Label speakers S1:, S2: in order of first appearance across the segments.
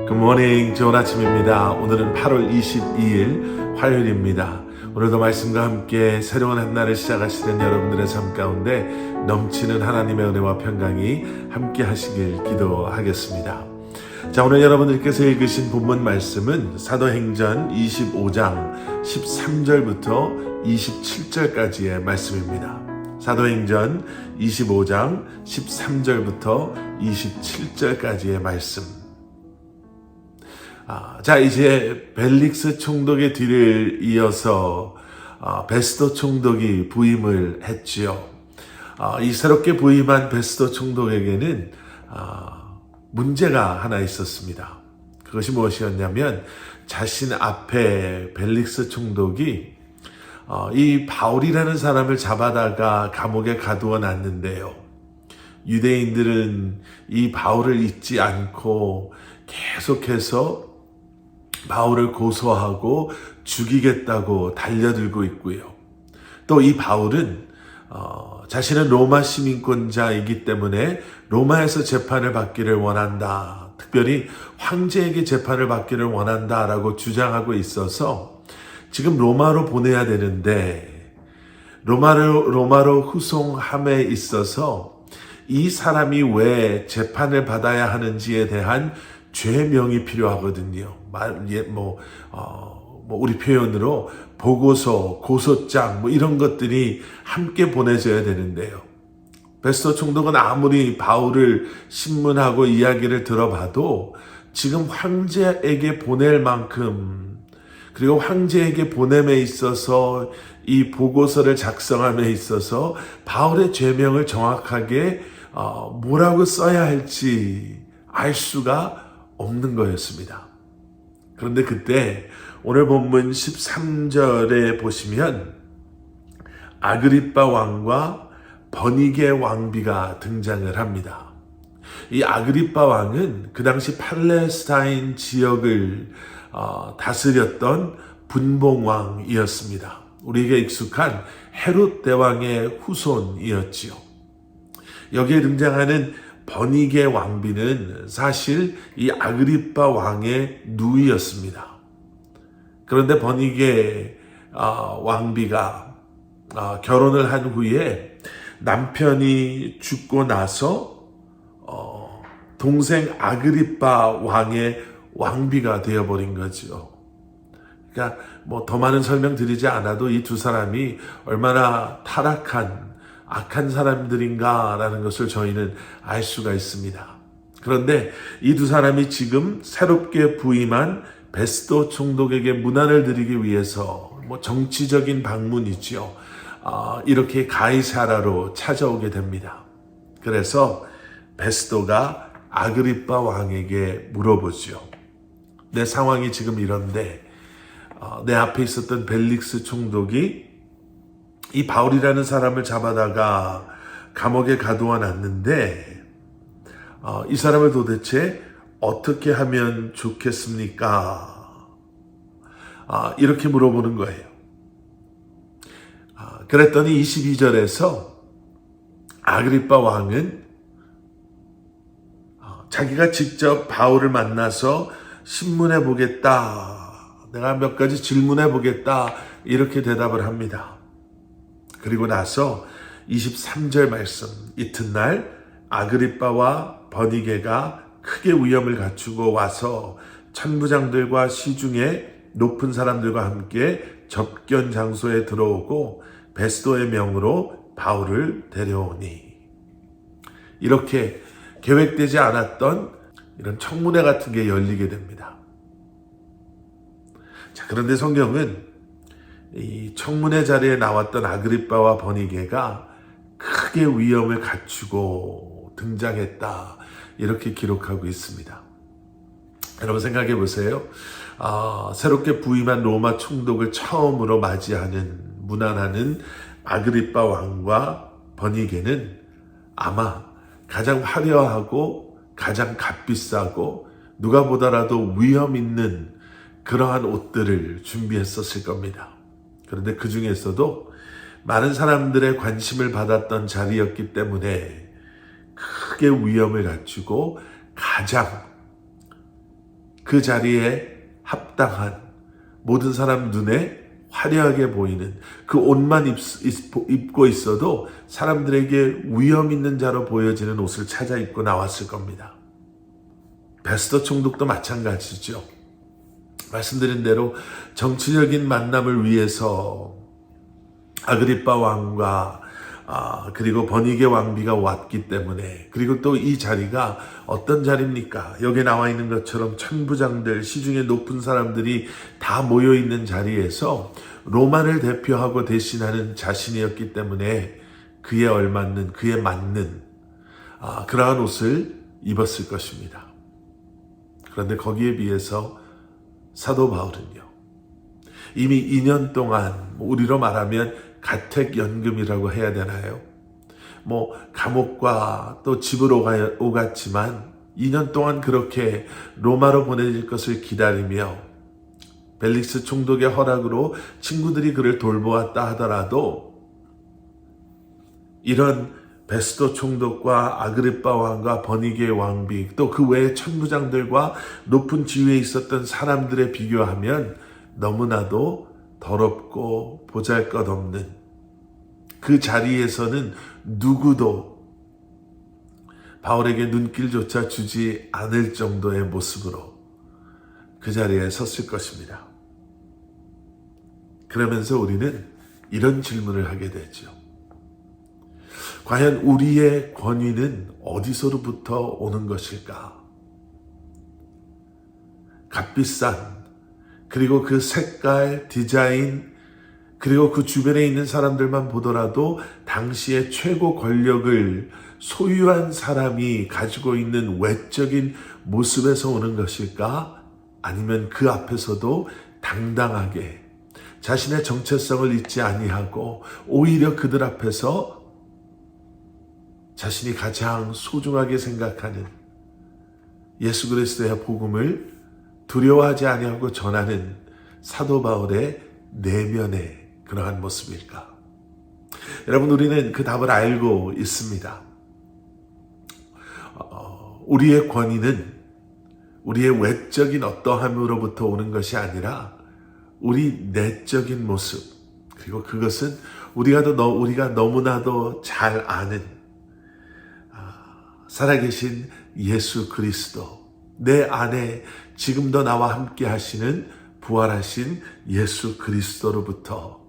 S1: 굿모닝, 좋은 아침입니다. 오늘은 8월 22일 화요일입니다. 오늘도 말씀과 함께 새로운 한 날을 시작하시는 여러분들의 삶 가운데 넘치는 하나님의 은혜와 평강이 함께 하시길 기도하겠습니다. 자, 오늘 여러분들께서 읽으신 본문 말씀은 사도행전 25장 13절부터 27절까지의 말씀입니다. 사도행전 25장 13절부터 27절까지의 말씀. 자, 이제 벨릭스 총독의 뒤를 이어서 베스도 총독이 부임을 했지요. 이 새롭게 부임한 베스도 총독에게는 문제가 하나 있었습니다. 그것이 무엇이었냐면 자신 앞에 벨릭스 총독이 이 바울이라는 사람을 잡아다가 감옥에 가두어 놨는데요. 유대인들은 이 바울을 잊지 않고 계속해서 바울을 고소하고 죽이겠다고 달려들고 있고요. 또 이 바울은 자신은 로마 시민권자이기 때문에 로마에서 재판을 받기를 원한다. 특별히 황제에게 재판을 받기를 원한다라고 주장하고 있어서 지금 로마로 보내야 되는데 로마로 후송함에 있어서 이 사람이 왜 재판을 받아야 하는지에 대한 죄명이 필요하거든요. 우리 표현으로 보고서, 고소장 이런 것들이 함께 보내져야 되는데요. 베스도 총독은 아무리 바울을 신문하고 이야기를 들어봐도 지금 황제에게 보낼 만큼, 그리고 황제에게 보냄에 있어서 이 보고서를 작성함에 있어서 바울의 죄명을 정확하게 뭐라고 써야 할지 알 수가 없는 거였습니다. 그런데 그때 오늘 본문 13절에 보시면 아그리빠 왕과 버니게 왕비가 등장을 합니다. 이 아그리빠 왕은 그 당시 팔레스타인 지역을 다스렸던 분봉왕이었습니다. 우리에게 익숙한 헤롯 대왕의 후손이었지요. 여기에 등장하는 버니게 왕비는 사실 이 아그리빠 왕의 누이였습니다. 그런데 버니게 왕비가 결혼을 한 후에 남편이 죽고 나서 동생 아그리빠 왕의 왕비가 되어버린 거죠. 그러니까 더 많은 설명 드리지 않아도 이 두 사람이 얼마나 타락한 악한 사람들인가라는 것을 저희는 알 수가 있습니다. 그런데 이 두 사람이 지금 새롭게 부임한 베스도 총독에게 문안을 드리기 위해서 정치적인 방문이지요. 이렇게 가이사라로 찾아오게 됩니다. 그래서 베스도가 아그리빠 왕에게 물어보죠. 내 상황이 지금 이런데 내 앞에 있었던 벨릭스 총독이 이 바울이라는 사람을 잡아다가 감옥에 가두어 놨는데 이 사람을 도대체 어떻게 하면 좋겠습니까? 이렇게 물어보는 거예요. 그랬더니 22절에서 아그리빠 왕은 자기가 직접 바울을 만나서 신문해 보겠다. 내가 몇 가지 질문해 보겠다. 이렇게 대답을 합니다. 그리고 나서 23절 말씀, 이튿날 아그리빠와 버니게가 크게 위험을 갖추고 와서 천부장들과 시중에 높은 사람들과 함께 접견 장소에 들어오고 베스도의 명으로 바울을 데려오니. 이렇게 계획되지 않았던 이런 청문회 같은 게 열리게 됩니다. 자, 그런데 성경은 이 청문회 자리에 나왔던 아그리빠와 버니게가 크게 위험을 갖추고 등장했다. 이렇게 기록하고 있습니다. 여러분 생각해 보세요. 새롭게 부임한 로마 총독을 처음으로 문안하는 아그리빠 왕과 버니게는 아마 가장 화려하고 가장 값비싸고 누가 보더라도 위험 있는 그러한 옷들을 준비했었을 겁니다. 그런데 그 중에서도 많은 사람들의 관심을 받았던 자리였기 때문에 크게 위험을 갖추고 가장 그 자리에 합당한 모든 사람 눈에 화려하게 보이는 그 옷만 입고 있어도 사람들에게 위험 있는 자로 보여지는 옷을 찾아 입고 나왔을 겁니다. 베스도 총독도 마찬가지죠. 말씀드린 대로 정치적인 만남을 위해서 아그리빠 왕과 그리고 버니게 왕비가 왔기 때문에, 그리고 또 이 자리가 어떤 자리입니까? 여기 나와 있는 것처럼 천부장들, 시중에 높은 사람들이 다 모여 있는 자리에서 로마를 대표하고 대신하는 자신이었기 때문에 그에 얼맞는, 그에 맞는 그러한 옷을 입었을 것입니다. 그런데 거기에 비해서 사도 바울은요, 이미 2년 동안, 우리로 말하면 가택연금이라고 해야 되나요? 감옥과 또 집으로 오갔지만 2년 동안 그렇게 로마로 보내질 것을 기다리며 벨릭스 총독의 허락으로 친구들이 그를 돌보았다 하더라도 이런 베스도 총독과 아그리빠 왕과 버니게 왕비, 또 그 외의 천부장들과 높은 지위에 있었던 사람들에 비교하면 너무나도 더럽고 보잘것없는, 그 자리에서는 누구도 바울에게 눈길조차 주지 않을 정도의 모습으로 그 자리에 섰을 것입니다. 그러면서 우리는 이런 질문을 하게 되죠. 과연 우리의 권위는 어디서부터 오는 것일까? 값비싼, 그리고 그 색깔, 디자인, 그리고 그 주변에 있는 사람들만 보더라도 당시의 최고 권력을 소유한 사람이 가지고 있는 외적인 모습에서 오는 것일까? 아니면 그 앞에서도 당당하게 자신의 정체성을 잊지 아니하고 오히려 그들 앞에서 자신이 가장 소중하게 생각하는 예수 그리스도의 복음을 두려워하지 아니하고 전하는 사도 바울의 내면의 그러한 모습일까? 여러분, 우리는 그 답을 알고 있습니다. 우리의 권위는 우리의 외적인 어떠함으로부터 오는 것이 아니라 우리 내적인 모습, 그리고 그것은 우리가 너무나도 잘 아는 살아계신 예수 그리스도, 내 안에 지금도 나와 함께 하시는 부활하신 예수 그리스도로부터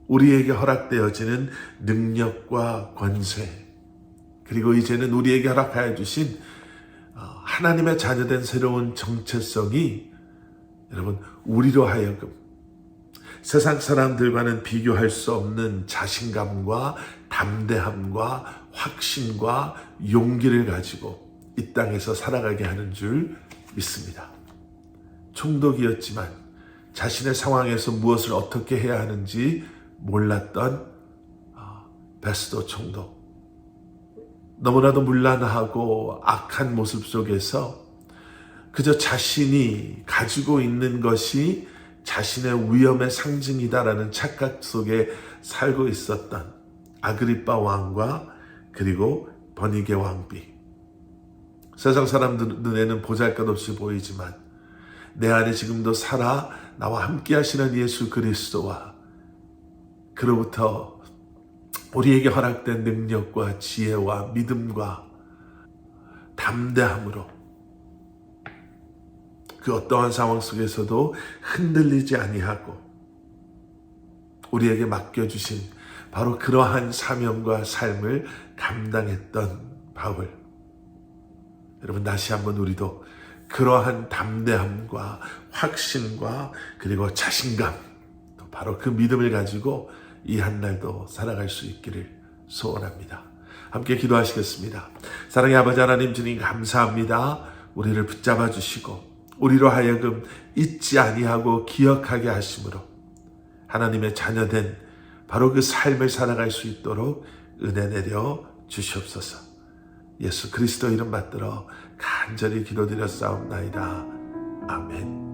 S1: 우리에게 허락되어지는 능력과 권세, 그리고 이제는 우리에게 허락하여 주신 하나님의 자녀된 새로운 정체성이 여러분, 우리로 하여금 세상 사람들과는 비교할 수 없는 자신감과 담대함과 확신과 용기를 가지고 이 땅에서 살아가게 하는 줄 믿습니다. 총독이었지만 자신의 상황에서 무엇을 어떻게 해야 하는지 몰랐던 베스도 총독, 너무나도 문란하고 악한 모습 속에서 그저 자신이 가지고 있는 것이 자신의 위엄의 상징이다라는 착각 속에 살고 있었던 아그리빠 왕과 그리고 버니게 왕비, 세상 사람들 눈에는 보잘것없이 보이지만 내 안에 지금도 살아 나와 함께 하시는 예수 그리스도와 그로부터 우리에게 허락된 능력과 지혜와 믿음과 담대함으로 그 어떠한 상황 속에서도 흔들리지 아니하고 우리에게 맡겨주신 바로 그러한 사명과 삶을 감당했던 바울. 여러분, 다시 한번 우리도 그러한 담대함과 확신과 그리고 자신감, 또 바로 그 믿음을 가지고 이 한날도 살아갈 수 있기를 소원합니다. 함께 기도하시겠습니다. 사랑의 아버지 하나님, 주님 감사합니다. 우리를 붙잡아 주시고 우리로 하여금 잊지 아니하고 기억하게 하심으로 하나님의 자녀된 바로 그 삶을 살아갈 수 있도록 은혜 내려 주시옵소서. 예수 그리스도 이름 받들어 간절히 기도드렸사옵나이다. 아멘.